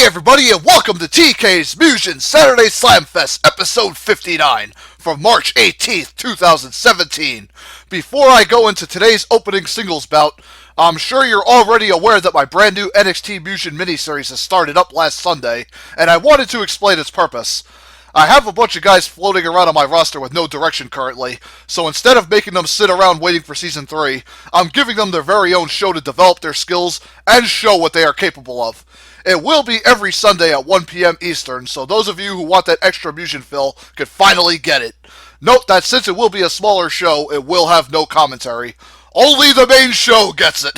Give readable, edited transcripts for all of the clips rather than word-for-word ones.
everybody, and welcome to TK's Mugen Saturday Slamfest, episode 59, from March 18th, 2017. Before I go into today's opening singles bout, I'm sure you're already aware that my brand new NXT Mugen miniseries has started up last Sunday, and I wanted to explain its purpose. I have a bunch of guys floating around on my roster with no direction currently, so instead of making them sit around waiting for Season 3, I'm giving them their very own show to develop their skills and show what they are capable of. It will be every Sunday at 1 p.m. Eastern, so those of you who want that extra Mugen fill can finally get it. Note that since it will be a smaller show, it will have no commentary. Only the main show gets it.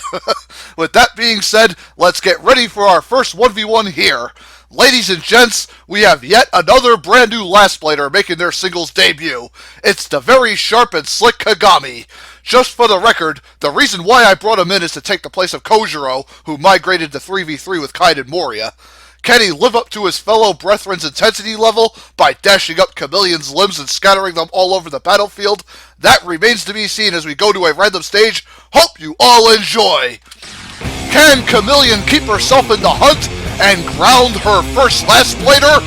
With that being said, let's get ready for our first 1v1 here. Ladies and gents, we have yet another brand new Last Blader making their singles debut. It's the very sharp and slick Kagami. Just for the record, the reason why I brought him in is to take the place of Kojiro, who migrated to 3v3 with Kaid and Moria. Can he live up to his fellow brethren's intensity level by dashing up Chameleon's limbs and scattering them all over the battlefield? That remains to be seen as we go to a random stage. Hope you all enjoy! Can Chameleon keep herself in the hunt and ground her first Last Blader?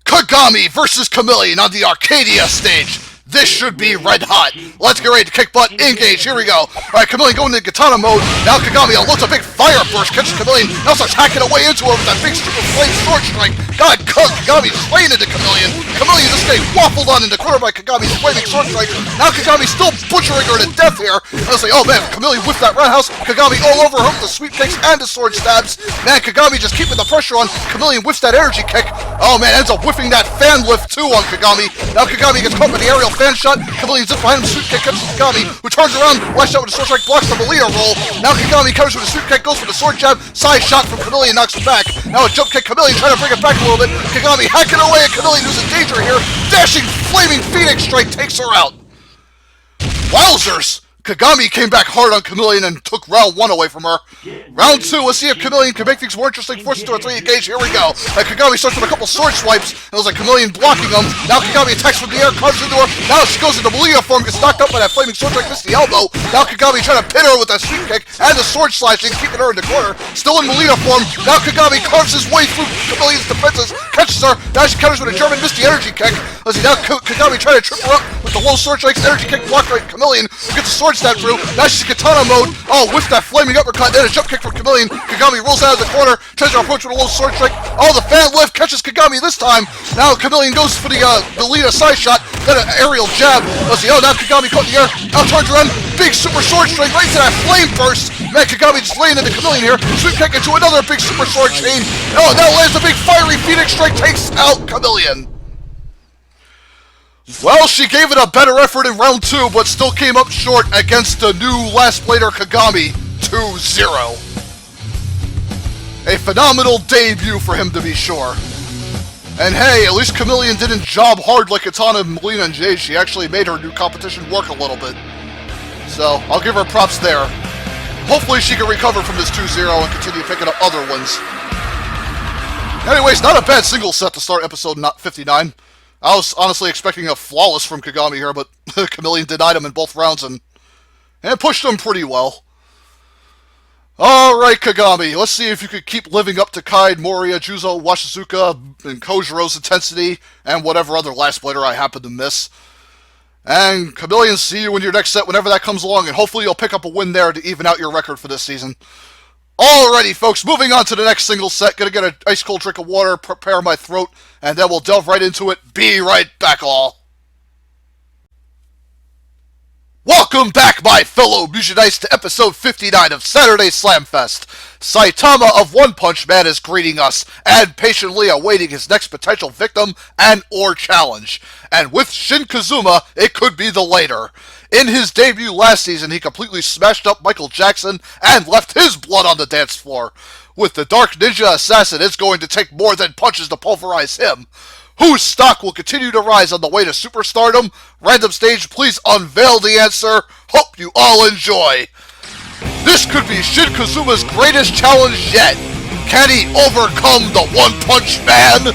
Kagami versus Chameleon on the Arcadia stage. This should be red hot. Let's get ready to kick butt, engage, here we go. Alright, Chameleon going into katana mode. Now Kagami unloads a big fire burst, catches Chameleon, now starts hacking away into her with that big super flame sword strike. God, Kagami slaying into Chameleon. Chameleon just getting waffled on in the corner by Kagami's flaming sword strike. Now Kagami's still butchering her to death here. I was like, oh man, Chameleon whipped that roundhouse. Kagami all over her with the sweep kicks and the sword stabs. Man, Kagami just keeping the pressure on. Chameleon whiffs that energy kick. Oh man, ends up whiffing that fan lift too on Kagami. Now Kagami gets caught with the aerial fan shot. Chameleon zips behind him, sweep kick catches Kagami, who turns around, lashes out with a sword strike, blocks the Melina roll. Now Kagami counters with a sweep kick, goes for the sword jab, side shot from Chameleon, knocks him back. Now a jump kick, Chameleon trying to bring it back a little bit. Kagami hacking away at Chameleon, who's in danger here. Dashing, flaming Phoenix strike takes her out. Wowzers! Kagami came back hard on Chameleon and took round 1 away from her. Round 2, let's see if Chameleon can make things more interesting. Forces to a 3 engage, here we go. Kagami starts with a couple sword swipes. It was like Chameleon blocking them. Now Kagami attacks from the air, carves into her. Now she goes into Melina form, gets knocked up by that flaming sword strike, missed the elbow. Now Kagami trying to pin her with that sweep kick and the sword slashing, keeping her in the corner. Still in Melina form. Now Kagami carves his way through Chameleon's defenses, catches her. Now she counters with a German misty energy kick. Let's see, now Kagami trying to trip her up with the low sword strikes, energy kick blocked by Chameleon, who gets a sword stab through. Now she's in katana mode. Oh, whiffed that flaming uppercut, then a jump kick from Chameleon. Kagami rolls out of the corner, tries to approach with a low sword strike. Oh, the fan lift catches Kagami this time. Now Chameleon goes for the leader side shot, then an aerial jab. Let's see, oh, now Kagami caught in the air. Now turns around, big super sword strike right to that flame burst. Man, Kagami just laying into Chameleon here. Sweep kick into another big super sword chain. Oh, now lands a big fiery Phoenix strike, takes out Chameleon. Well, she gave it a better effort in round 2, but still came up short against the new Last Blader Kagami, 2-0. A phenomenal debut for him, to be sure. And hey, at least Chameleon didn't job hard like Katana, Melina, and Jade. She actually made her new competition work a little bit. So, I'll give her props there. Hopefully she can recover from this 2-0 and continue picking up other wins. Anyways, not a bad single set to start episode 59. I was honestly expecting a flawless from Kagami here, but Chameleon denied him in both rounds and pushed him pretty well. Alright, Kagami, let's see if you could keep living up to Kaid, Moria, Juzo, Washizuka, and Kojiro's intensity, and whatever other Last Blader I happen to miss. And Chameleon, see you in your next set whenever that comes along, and hopefully you'll pick up a win there to even out your record for this season. Alrighty, folks, moving on to the next single set. Gonna get an ice-cold drink of water, prepare my throat, and then we'll delve right into it. Be right back, all. Welcome back, my fellow Mugenites, to episode 59 of Saturday Slamfest. Saitama of One Punch Man is greeting us, and patiently awaiting his next potential victim and or challenge. And with Shin Kazuma, it could be the later. In his debut last season, he completely smashed up Michael Jackson and left his blood on the dance floor. With the Dark Ninja Assassin, it's going to take more than punches to pulverize him. Whose stock will continue to rise on the way to superstardom? Random stage, please unveil the answer. Hope you all enjoy. This could be Shin Kazuma's greatest challenge yet. Can he overcome the One Punch Man?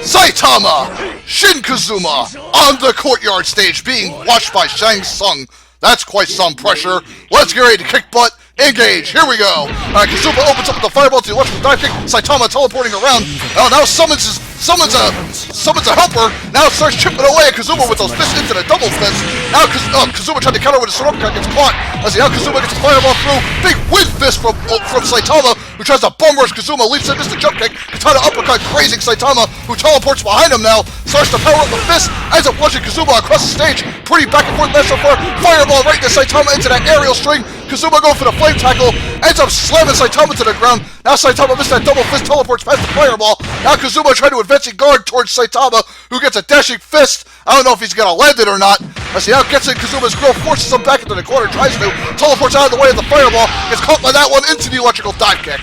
Saitama! Shin Kazuma on the courtyard stage being watched by Shang Tsung. That's quite some pressure. Let's get ready to kick butt. Engage. Here we go. Kazuma opens up with the fireball to the electrical dive kick. Saitama teleporting around. Oh, now summons a helper. Now starts chipping away at Kazuma with those fists into the double fist. Now Kazuma tried to counter with a sword uppercut, gets caught. As now Kazuma gets a fireball through. Big wind fist from Saitama, who tries to bum rush Kazuma, leaps in, missed a jump kick. Katana uppercut, grazing Saitama, who teleports behind him now. Starts to power up the fist, ends up launching Kazuma across the stage. Pretty back and forth match so far. Fireball right into Saitama into that aerial string. Kazuma going for the flame tackle, ends up slamming Saitama to the ground. Now Saitama missed that double fist, teleports past the fireball. Now Kazuma trying to advance and guard towards Saitama, who gets a dashing fist. I don't know if he's gonna land it or not. As he now gets in Kazuma's grill, forces him back into the corner, tries to, teleports out of the way of the fireball, gets caught by that one into the electrical dive kick.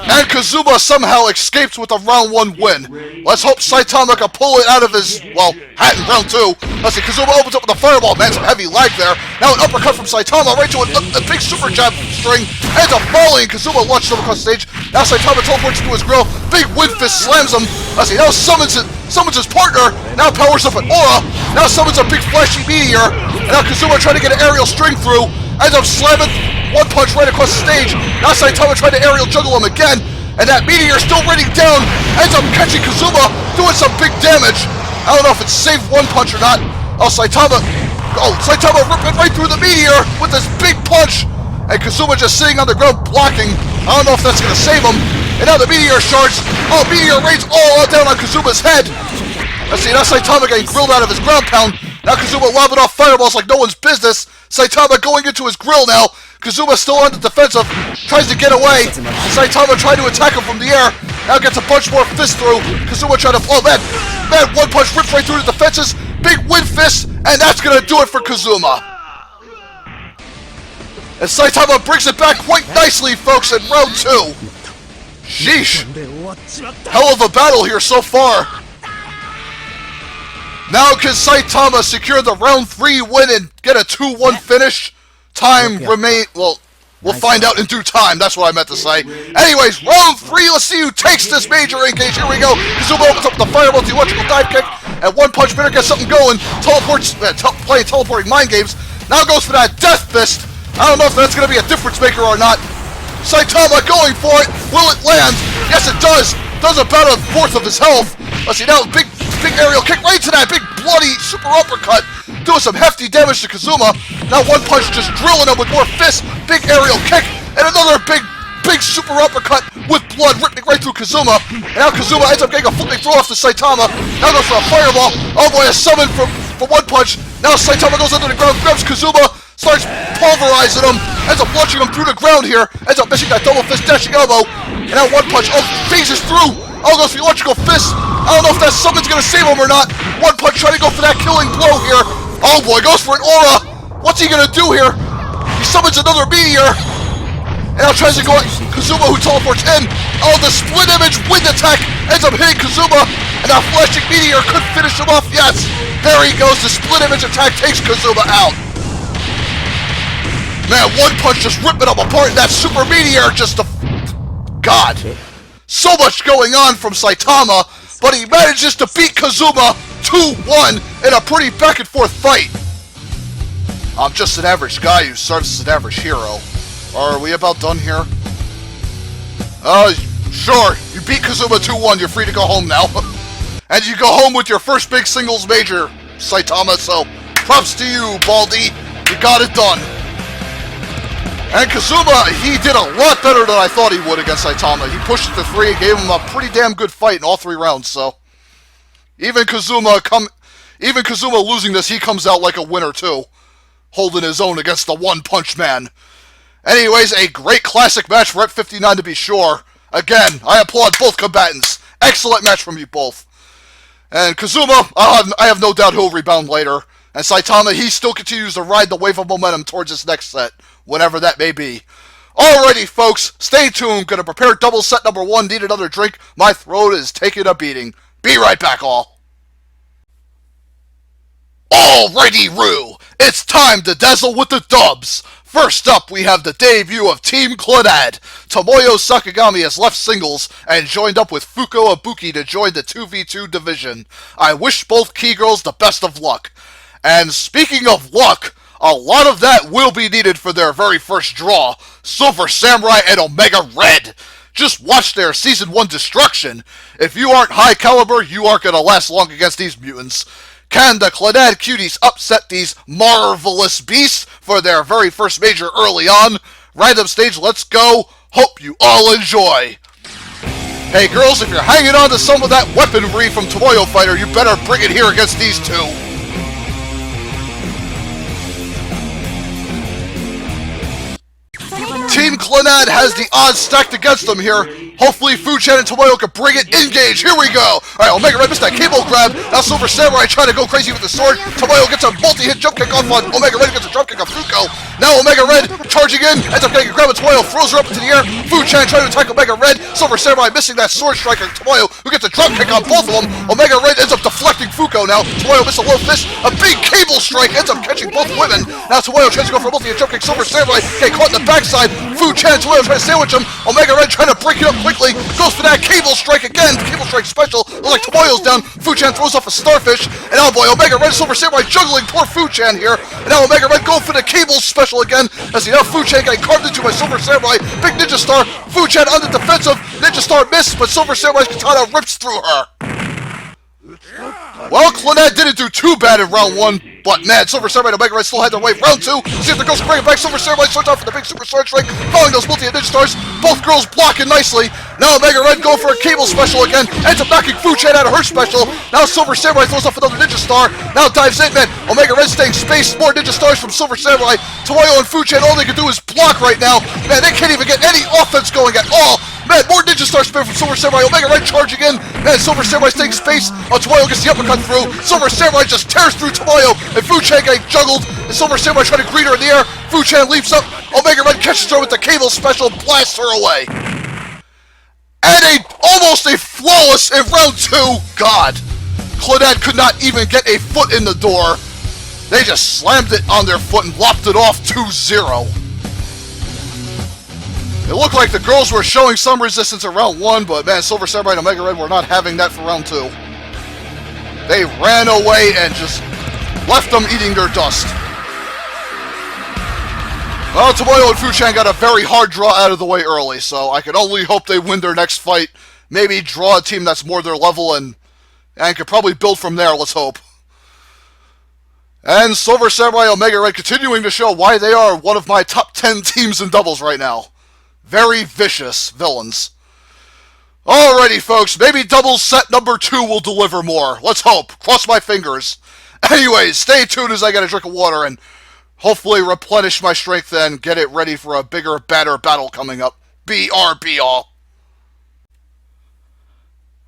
And Kazuma somehow escapes with a round 1 win. Let's hope Saitama can pull it out of his, well, hat in round 2. Let's see, Kazuma opens up with a fireball. Man, some heavy lag there. Now an uppercut from Saitama right to a big super jab string. Ends up falling. Kazuma launches him across the stage. Now Saitama teleports into his grill. Big wind fist slams him. Let's see, now summons his partner. Now powers up an aura. Now summons a big flashy meteor. And now Kazuma trying to get an aerial string through. Ends up slamming one punch right across the stage. Now Saitama trying to aerial juggle him again. And that meteor still raining down. Ends up catching Kazuma, doing some big damage. I don't know if it's saved one punch or not. Saitama ripping right through the meteor with this big punch. And Kazuma just sitting on the ground blocking. I don't know if that's going to save him. And now the meteor shards. Oh, meteor rains all down on Kazuma's head. Let's see, now Saitama getting grilled out of his ground pound. Now Kazuma lobbing off fireballs like no one's business. Saitama going into his grill now. Kazuma still on the defensive, tries to get away. Saitama trying to attack him from the air. Now gets a bunch more fists through. Kazuma trying to, oh man, one punch rips right through the defenses. Big wind fist, and that's gonna do it for Kazuma. And Saitama brings it back quite nicely, folks, in round 2. Sheesh. Hell of a battle here so far. Now can Saitama secure the round 3 win and get a 2-1 finish? Time remain, well, we'll find out in due time, that's what I meant to say. Anyways, round 3, let's see who takes this major engage. Here we go. Kazuma opens up with the fireball, the electrical dive kick, and one punch better get something going. Teleports, playing teleporting mind games. Now goes for that death fist. I don't know if that's going to be a difference maker or not. Saitama going for it. Will it land? Yes, it does. Does about a fourth of his health. Let's see, now big aerial kick right to that big bloody super uppercut. Doing some hefty damage to Kazuma. Now one punch just drilling him with more fists. Big aerial kick. And another big super uppercut with blood ripping right through Kazuma. And now Kazuma ends up getting a flipping throw off to Saitama. Now goes for a fireball. Oh boy, a summon for one punch. Now Saitama goes under the ground, grabs Kazuma, starts pulverizing him, ends up launching him through the ground here, ends up missing that double fist dashing elbow. And now one punch, phases through. Goes for the electrical fist. I don't know if that summon's gonna save him or not. One punch trying to go for that killing blow here. Oh boy, goes for an aura. What's he gonna do here? He summons another meteor. And now tries to go at Kazuma, who teleports in. Oh, the split image wind attack ends up hitting Kazuma. And that flashing meteor could finish him off. Yes, there he goes. The split image attack takes Kazuma out. Man, one punch just ripping him apart. That super meteor just God. So much going on from Saitama, but he manages to beat Kazuma 2-1 in a pretty back and forth fight. I'm just an average guy who serves as an average hero. Are we about done here? Sure. You beat Kazuma 2-1, you're free to go home now. And you go home with your first big singles major, Saitama, so props to you, Baldy. You got it done. And Kazuma, he did a lot better than I thought he would against Saitama. He pushed it to 3 and gave him a pretty damn good fight in all 3 rounds, so. Even Kazuma losing this, he comes out like a winner too. Holding his own against the one-punch man. Anyways, a great classic match for Rep 59 to be sure. Again, I applaud both combatants. Excellent match from you both. And Kazuma, I have no doubt he'll rebound later. And Saitama, he still continues to ride the wave of momentum towards his next set, whenever that may be. Alrighty, folks, stay tuned. Gonna prepare double set number 1. Need another drink. My throat is taking a beating. Be right back, all. Alrighty, Roo. It's time to dazzle with the dubs. First up, we have the debut of Team Clannad. Tomoyo Sakagami has left singles and joined up with Fuko Ibuki to join the 2v2 division. I wish both Key Girls the best of luck. And speaking of luck, a lot of that will be needed for their very first draw, Silver Samurai and Omega Red. Just watch their Season 1 destruction. If you aren't high caliber, you aren't going to last long against these mutants. Can the Clannad Cuties upset these marvelous beasts for their very first major early on? Random stage, let's go. Hope you all enjoy. Hey girls, if you're hanging on to some of that weaponry from Tomoyo Fighter, you better bring it here against these two. Team Clannad has the odds stacked against them here. Hopefully Fuchan and Tomoyo can bring it. Engage, here we go. Alright, Omega Red missed that cable grab. Now Silver Samurai trying to go crazy with the sword. Tomoyo gets a multi-hit jump kick off on Omega Red, gets a drop kick on Fuko. Now Omega Red charging in, ends up getting a grab of Tomoyo, throws her up into the air. Fuchan trying to attack Omega Red. Silver Samurai missing that sword striker. Tomoyo, who gets a drop kick on both of them. Omega Red ends up deflecting Fuko now. Tomoyo missed a low fist. A big cable strike ends up catching both women. Now Tomoyo tries to go for a multi-hit jump kick. Silver Samurai getting caught in the backside. Fuchan and Tomoyo trying to sandwich him. Omega Red trying to break it up quickly. Goes for that cable strike again. Cable strike special. Looks like Tomoyo's down. Fuchan throws off a starfish. And oh boy, Omega Red and Silver Samurai juggling poor Fuchan here. And now Omega Red going for the cable special again. As you know, Fuchan getting carved into by Silver Samurai. Big Ninja Star. Fuchan on the defensive. Ninja Star missed, but Silver Samurai's katana rips through her. Well, Clannad didn't do too bad in round 1, but man, Silver Samurai and Omega Red still had their way. Round 2, see if the girls can bring it back. Silver Samurai starts off with the big super sword strike, following those multi-hit Ninja Stars. Both girls blocking nicely. Now Omega Red going for a cable special again, ends up knocking Fuchan out of her special. Now Silver Samurai throws off another Ninja Star. Now dives in, man. Omega Red staying spaced. More Ninja Stars from Silver Samurai. Tomoyo and Fuchan, all they can do is block right now. Man, they can't even get any offense going at all. Man, more Ninja Star spin from Silver Samurai. Omega Red charging in. Man, Silver Samurai staying space. Tomoyo gets the uppercut through. Silver Samurai just tears through Tomoyo. And Fuchan getting juggled. And Silver Samurai trying to greet her in the air. Fuchan leaps up. Omega Red catches her with the cable special. Blasts her away. And almost a flawless in round 2. God. Clannad could not even get a foot in the door. They just slammed it on their foot and lopped it off 2-0. It looked like the girls were showing some resistance in round 1, but man, Silver Samurai and Omega Red were not having that for round 2. They ran away and just left them eating their dust. Well, Tomoyo and Fuchan got a very hard draw out of the way early, so I can only hope they win their next fight. Maybe draw a team that's more their level and could probably build from there, let's hope. And Silver Samurai and Omega Red continuing to show why they are one of my top 10 teams in doubles right now. Very vicious villains. Alrighty, folks. Maybe doubles set number 2 will deliver more. Let's hope. Cross my fingers. Anyways, stay tuned as I get a drink of water and hopefully replenish my strength and get it ready for a bigger, badder battle coming up. BRB all.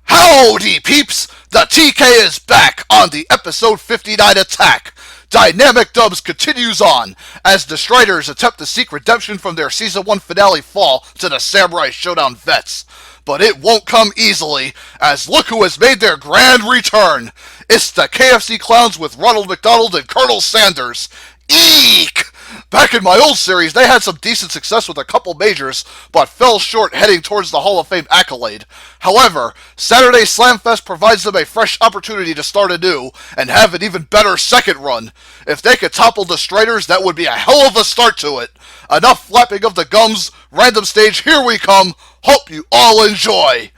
Howdy, peeps! The TK is back on the episode 59 attack. Dynamic Dubs continues on as the Striders attempt to seek redemption from their Season 1 finale fall to the Samurai Showdown vets. But it won't come easily, as look who has made their grand return. It's the KFC Clowns with Ronald McDonald and Colonel Sanders. Eek! Back in my old series, they had some decent success with a couple majors, but fell short heading towards the Hall of Fame accolade. However, Saturday Slamfest provides them a fresh opportunity to start anew, and have an even better second run. If they could topple the Striders, that would be a hell of a start to it. Enough flapping of the gums, random stage, here we come. Hope you all enjoy.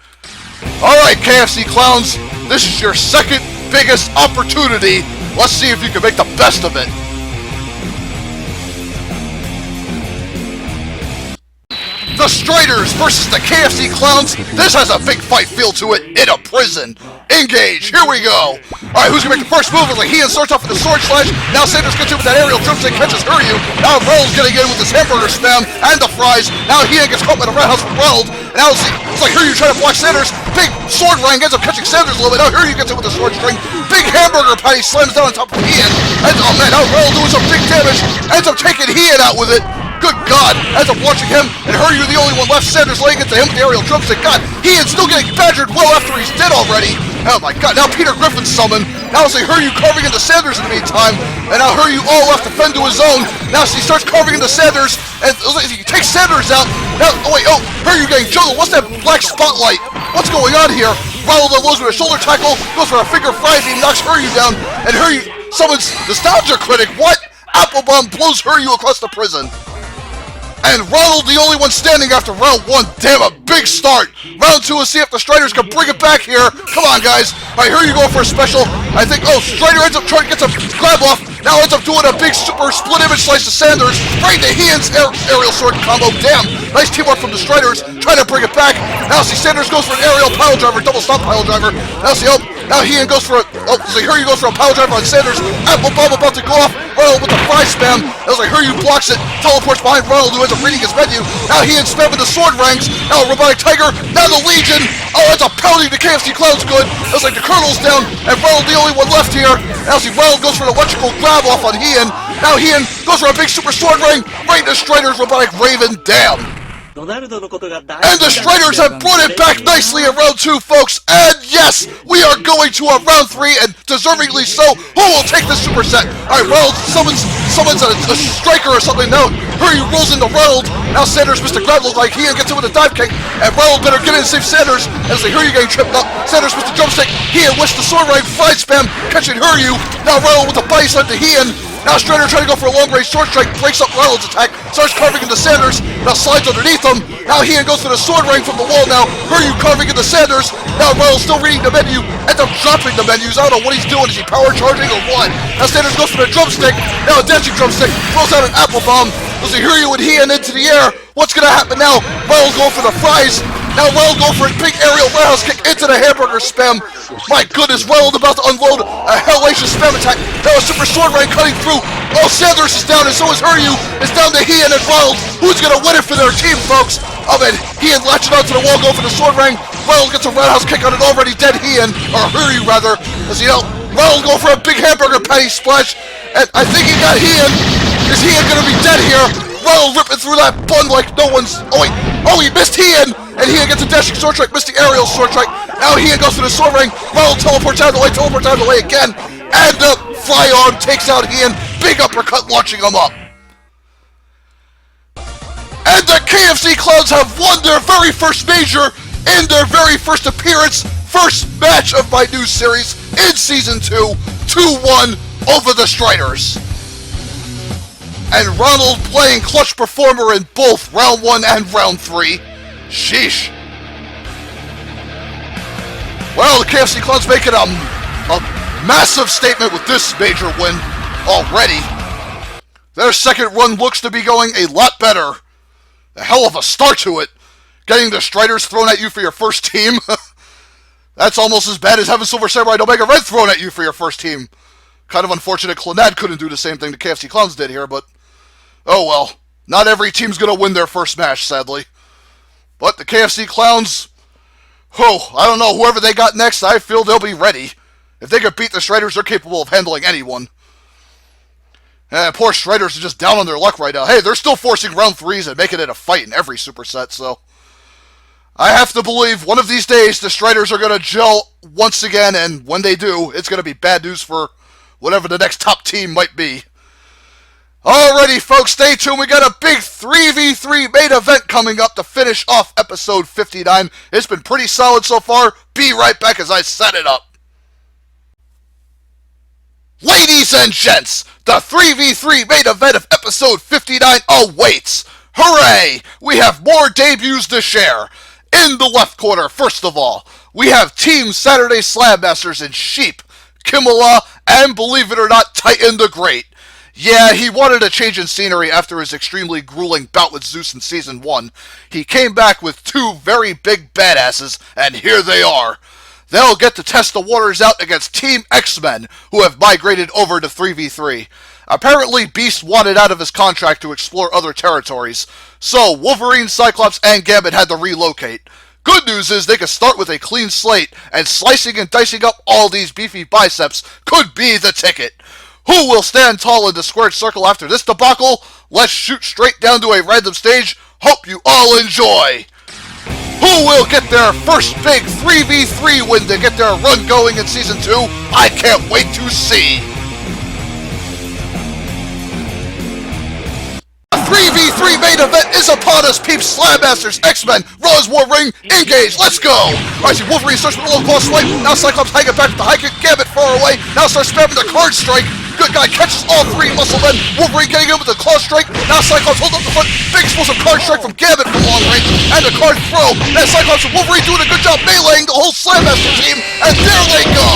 Alright, KFC Clowns, this is your second biggest opportunity. Let's see if you can make the best of it. The Striders versus the KFC Clowns. This has a big fight feel to it in a prison. Engage, here we go. Alright, who's gonna make the first move? Like Ian starts off with the sword slash. Now Sanders gets in with that aerial drumstick, catches Hiryu. Now Ronald's getting in with his hamburger spam and the fries. Now Ian gets caught by the roundhouse from Ronald. And now it's like Hiryu trying to block Sanders. Big sword ring ends up catching Sanders a little bit. Now Hiryu gets in with the sword string. Big hamburger patty slams down on top of Ian. And oh man, now Ronald doing some big damage. Ends up taking Ian out with it. Good God, ends up watching him, and Hiryu the only one left. Sanders laying into him with the aerial drumstick. God, Ian's still getting badgered well after he's dead already. Oh my god, now Peter Griffin's summoned. Now see Hiryu carving into Sanders in the meantime. And now Hiryu all left to fend to his own. Now he starts carving into Sanders. And he takes Sanders out. Now, Hiryu getting juggled. What's that black spotlight? What's going on here? Ronald unloads with a shoulder tackle. Goes for a finger fry. He knocks Hiryu down. And Hiryu summons Nostalgia Critic. What? Apple Bomb blows Hiryu across the prison. And Ronald the only one standing after round 1. Damn, a big start. Round 2, let's see if the Striders can bring it back here. Come on, guys. Alright, here you go for a special. I think, Strider ends up trying to get some grab off. Now ends up doing a big super split image slice to Sanders. Right into Ian's aerial sword combo. Damn, nice teamwork from the Striders. Trying to bring it back. Now see Sanders goes for an aerial pile driver, double stop pile driver. Now see, now Ian goes for here you goes for a pile driver on Sanders. Apple Bomb about to go off. Ronald with the fry spam. It was like Hiryu blocks it, teleports behind Ronald, who ends up reading his menu. Now Ian spamming the sword ranks. Now Robotic Tiger. Now the Legion. Oh, that's a pounding to KFC Clowns good. It was like the Colonel's down, and Ronald the only one left here. Now see Ronald goes for an electrical grab off on Ian. Now Ian goes for a big super sword ring. Right into Strider's Robotic Raven. Damn. And the Striders have brought it back nicely in round 2, folks. And yes, we are going to a round 3, and deservingly so. Who will take the superset? Alright, Ronald summons a striker or something. Now, Hiryu rolls into Ronald. Now Sanders missed a grab, look like Ian gets him with a dive kick. And Ronald better get in and save Sanders. As the Hiryu getting tripped up. Sanders missed a drumstick. Ian whiffs the sword ring, fried spam, catching Hiryu. Now Ronald with a body slam to Ian. Now Strider trying to go for a long-range sword strike, breaks up Ronald's attack, starts carving into Sanders, now slides underneath him. Now Ian goes for the sword ring from the wall now, Hiryu carving into Sanders. Now Ronald still reading the menu, ends up dropping the menus. I don't know what he's doing, is he power charging or what? Now Sanders goes for the drumstick, now a dashing drumstick, throws out an apple bomb. We'll see Hiryu and Ian into the air. What's gonna happen now? Ronald's going for the fries. Now Ronald going for a big aerial roundhouse kick into the hamburger spam. My goodness, Ronald about to unload a hellacious spam attack. Now a super sword ring cutting through. Oh, Sanders is down, and so is Hiryu. It's down to Ian and Ronald. Who's gonna win it for their team, folks? Oh man, Ian latching onto the wall, going for the sword ring. Ronald gets a roundhouse kick on an already dead Ian, or Hiryu rather. As Ronald going for a big hamburger patty splash. And I think he got Ian. Is Ian gonna be dead here? Ronald ripping through that bun like no one's. Oh wait, he missed Ian. And Ian gets a dashing sword strike, missed the aerial sword strike. Now Ian goes for the sword ring. Ronald teleports out of the way, again. And the fly arm takes out Ian. Big uppercut launching him up. And the KFC Clowns have won their very first major in their very first appearance. First match of my new series in Season 2. 2-1 over the Striders. And Ronald playing clutch performer in both round 1 and round 3. Sheesh. Well, the KFC Clowns making a massive statement with this major win already. Their second run looks to be going a lot better. A hell of a start to it. Getting the Striders thrown at you for your first team. That's almost as bad as having Silver Samurai and Omega Red thrown at you for your first team. Kind of unfortunate Clannad couldn't do the same thing the KFC Clowns did here, but oh well. Not every team's going to win their first match, sadly. But the KFC Clowns, I don't know, whoever they got next, I feel they'll be ready. If they could beat the Striders, they're capable of handling anyone. And poor Striders are just down on their luck right now. Hey, they're still forcing round 3s and making it a fight in every superset, so I have to believe one of these days the Striders are going to gel once again, and when they do, it's going to be bad news for whatever the next top team might be. Alrighty, folks, stay tuned. We got a big 3v3 main event coming up to finish off episode 59. It's been pretty solid so far. Be right back as I set it up. Ladies and gents, the 3v3 main event of episode 59 awaits. Hooray! We have more debuts to share. In the left corner, first of all, we have Team Saturday Slam Masters in Sheep, Kimala, and believe it or not, Titan the Great. Yeah, he wanted a change in scenery after his extremely grueling bout with Zeus in Season 1. He came back with 2 very big badasses, and here they are. They'll get to test the waters out against Team XMen, who have migrated over to 3v3. Apparently, Beast wanted out of his contract to explore other territories, so Wolverine, Cyclops, and Gambit had to relocate. Good news is they can start with a clean slate, and slicing and dicing up all these beefy biceps could be the ticket. Who will stand tall in the squared circle after this debacle? Let's shoot straight down to a random stage. Hope you all enjoy! Who will get their first big 3v3 win to get their run going in Season 2? I can't wait to see! The 3v3 main event is upon us, peeps! Slamasters, XMen, Raw's War Ring, engage, let's go! Alright, see, Wolverine starts with a low-claw swipe, now Cyclops hanging back with the high kick, Gambit far away, now starts spamming the card strike, good guy catches all three muscle men, Wolverine getting in with the claw strike, now Cyclops holds up the front, big explosive card strike from Gambit from long range, and the card throw, now Cyclops and Wolverine doing a good job meleeing the whole Slammaster team, and there they go!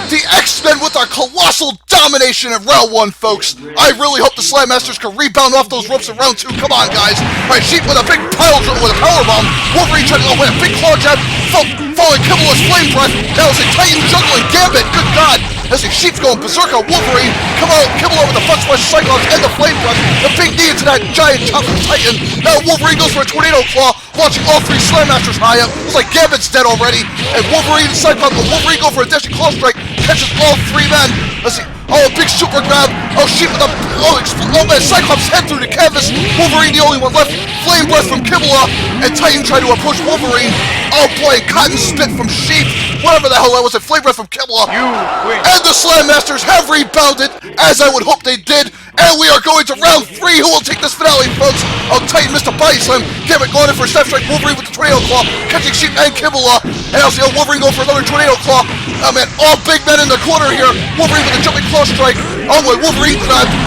The X-Men with our colossal domination in round 1, folks. I really hope the Slammasters can rebound off those ropes in round 2. Come on, guys. Alright, Sheep with a big pile drill with a powerbomb. Wolverine trying to go with a big claw jab. Following Kibble's flame breath. Now it's a Titan juggling Gambit. Good God. As the Sheep's going berserk on Wolverine. Come on, Kibble with the front splash Cyclops and the flame breath. The big knee into that giant top of Titan. Now Wolverine goes for a tornado claw. Launching all three Slammasters high up. It's like Gambit's dead already. And Wolverine and Cyclops, but Wolverine go for a dashing claw strike. Catches all three men. Let's see. Oh, a big super grab. Oh, Sheep with a... Oh, man, Cyclops head through the canvas. Wolverine the only one left. Flame breath from Kibble. And Titan trying to approach Wolverine. Oh, boy, cotton spit from Sheep. Whatever the hell that was. A flame breath from Kibble. You win. And the Slammasters have rebounded, as I would hope they did. And we are going to round 3. Who will take this finale, folks? Oh, Titan missed a body slam. Gambit going in for a step strike. Wolverine with the tornado claw. Catching Sheep and Kibble. And I'll see Wolverine go for another tornado claw. Oh, man, all big men in the corner here. Wolverine with a jumping claw strike. Oh, boy, Wolverine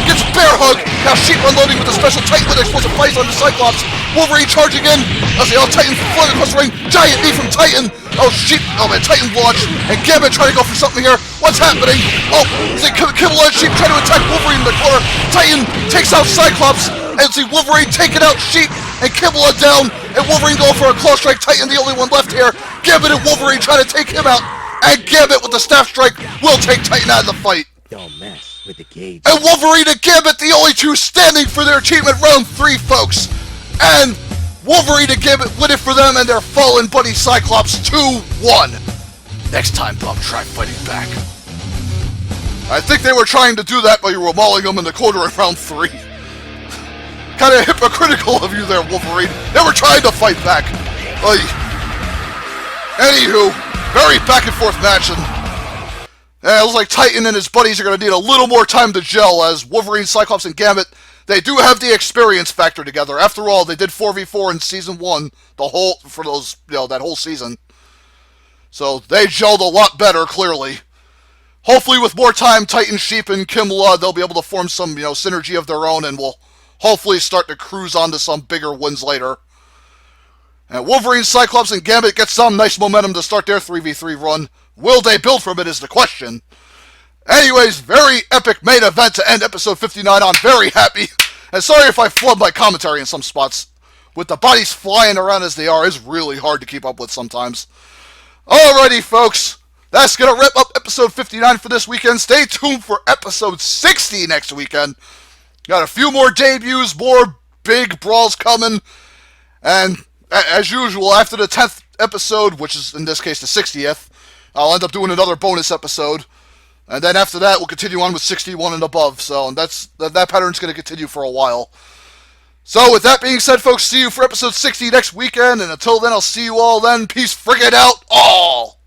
gets bear hug. Now Sheep unloading with a special Titan with explosive body slam to Cyclops. Wolverine charging in. I'll see Titan flooding across the ring. Giant knee from Titan. Oh, Sheep. Oh, man, Titan launch. And Gambit trying to go for something here. What's happening? Oh, see Kibble and Sheep trying to attack Wolverine in the corner. Titan takes out Cyclops. And see Wolverine taking out Sheep and Kibble down. And Wolverine going for a claw strike. Titan the only one left here. Gambit and Wolverine trying to take him out. And Gambit with the staff strike will take Titan out of the fight. Don't mess with the cage. And Wolverine and Gambit the only two standing for their achievement round 3, folks. And Wolverine and Gambit win it for them and their fallen buddy Cyclops 2-1. Next time, Bob, try fighting back. I think they were trying to do that, but you were mauling them in the corner in round 3. Kinda hypocritical of you there, Wolverine. They were trying to fight back. Anywho, very back and forth match, and it looks like Titan and his buddies are going to need a little more time to gel, as Wolverine, Cyclops, and Gambit, they do have the experience factor together. After all, they did 4v4 in Season 1, that whole season. So they gelled a lot better, clearly. Hopefully with more time, Titan, Sheep, and Kimla, they'll be able to form some, synergy of their own, and will hopefully start to cruise on to some bigger wins later. And Wolverine, Cyclops, and Gambit get some nice momentum to start their 3v3 run. Will they build from it is the question. Anyways, very epic main event to end episode 59 on. Very happy. And sorry if I flub my commentary in some spots. With the bodies flying around as they are, it's really hard to keep up with sometimes. Alrighty, folks. That's going to wrap up episode 59 for this weekend. Stay tuned for episode 60 next weekend. Got a few more debuts, more big brawls coming. And as usual, after the 10th episode, which is in this case the 60th, I'll end up doing another bonus episode. And then after that, we'll continue on with 61 and above. So that pattern's going to continue for a while. So with that being said, folks, see you for episode 60 next weekend. And until then, I'll see you all then. Peace friggin' out all!